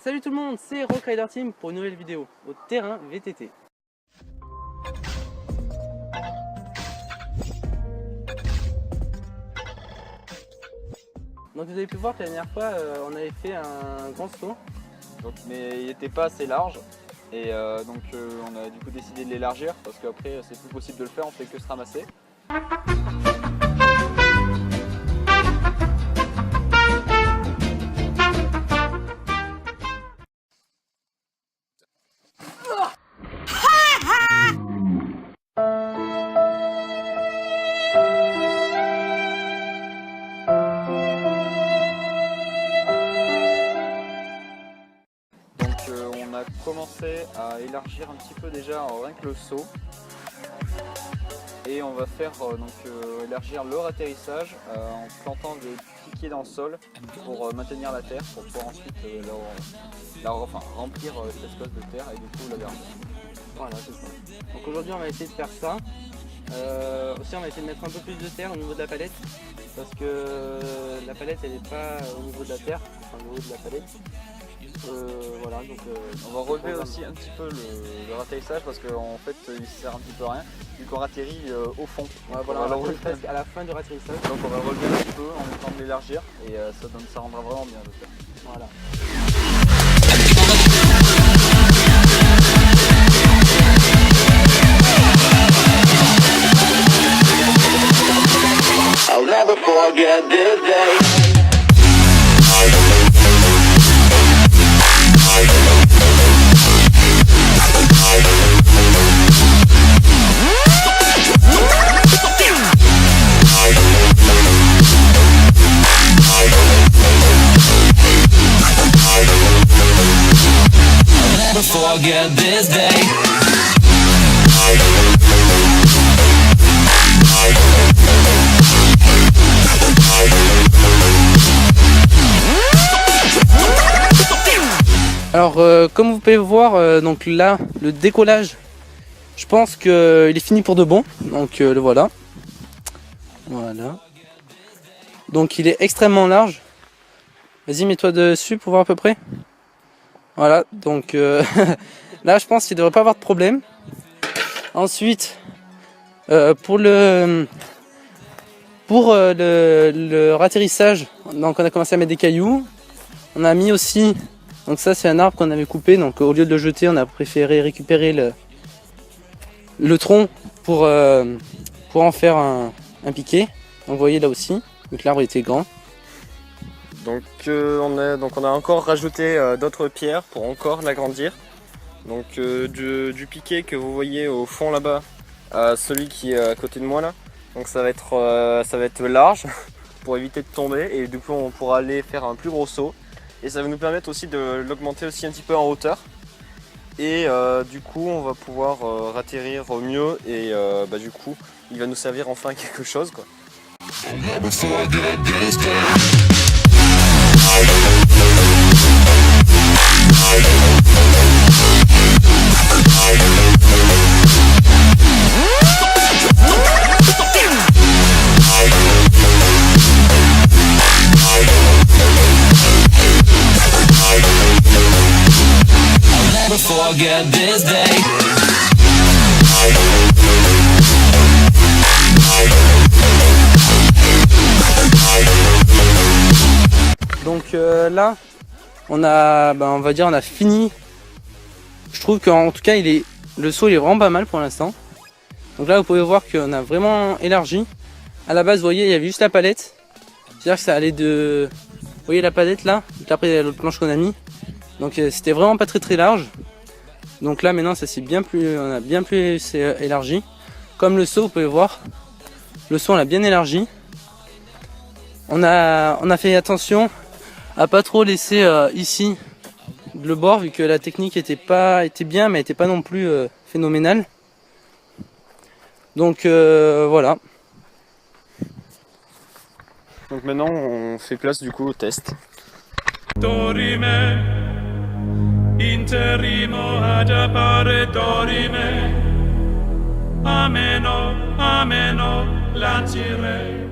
Salut tout le monde, c'est Rock Rider Team pour une nouvelle vidéo au terrain VTT. Donc vous avez pu voir que la dernière fois on avait fait un grand saut. Donc, mais il n'était pas assez large et donc on a du coup décidé de l'élargir parce qu'après c'est plus possible de le faire, on fait que se ramasser. On a commencé à élargir un petit peu déjà rien que le saut et on va faire élargir leur atterrissage en plantant des piquets dans le sol pour maintenir la terre pour pouvoir ensuite remplir cet espace de terre et du coup la garder. Voilà, c'est ça. Donc aujourd'hui on va essayer de faire ça. Aussi on va essayer de mettre un peu plus de terre au niveau de la palette parce que la palette elle n'est pas au niveau de la terre, enfin au niveau de la palette. Voilà, donc on va relever aussi un petit peu le atterrissage parce qu'en fait il sert un petit peu à rien vu qu'on atterrit au fond. Ouais, voilà, on va presque à la fin du atterrissage. Donc on va relever un petit peu en essayant de l'élargir et ça rendra vraiment bien le faire. Voilà. I'll never forget this day. Forget this day. Alors comme vous pouvez voir, donc là le décollage, je pense qu'il est fini pour de bon. Donc le voilà. Voilà. Donc il est extrêmement large. Vas-y, mets-toi dessus pour voir à peu près. Voilà, donc là je pense qu'il ne devrait pas avoir de problème. Ensuite, pour le ratterrissage, donc on a commencé à mettre des cailloux. On a mis aussi, donc ça c'est un arbre qu'on avait coupé, donc au lieu de le jeter, on a préféré récupérer le tronc pour en faire un piquet. Donc vous voyez là aussi, donc l'arbre était grand. Donc on a encore rajouté d'autres pierres pour encore l'agrandir. Donc du piquet que vous voyez au fond là-bas, celui qui est à côté de moi là. Donc ça va être large pour éviter de tomber et du coup on pourra aller faire un plus gros saut. Et ça va nous permettre aussi de l'augmenter aussi un petit peu en hauteur. Et du coup on va pouvoir atterrir au mieux et du coup il va nous servir enfin à quelque chose quoi. Forget this day. Donc là, on va dire on a fini. Je trouve qu'en tout cas le saut il est vraiment pas mal pour l'instant. Donc là vous pouvez voir qu'on a vraiment élargi. À la base vous voyez il y avait juste la palette. C'est-à-dire que ça allait de... Vous voyez la palette là, donc après il y a l'autre planche qu'on a mis. Donc c'était vraiment pas très large. Donc là maintenant ça c'est on a bien plus élargi. Comme le saut vous pouvez voir, le saut on l'a bien élargi. On a fait attention à pas trop laisser ici le bord vu que la technique était bien mais était pas non plus phénoménale. Donc voilà. Donc maintenant on fait place du coup au test. Dorime, interrimo ad appare dorime, ameno, ameno, lancire.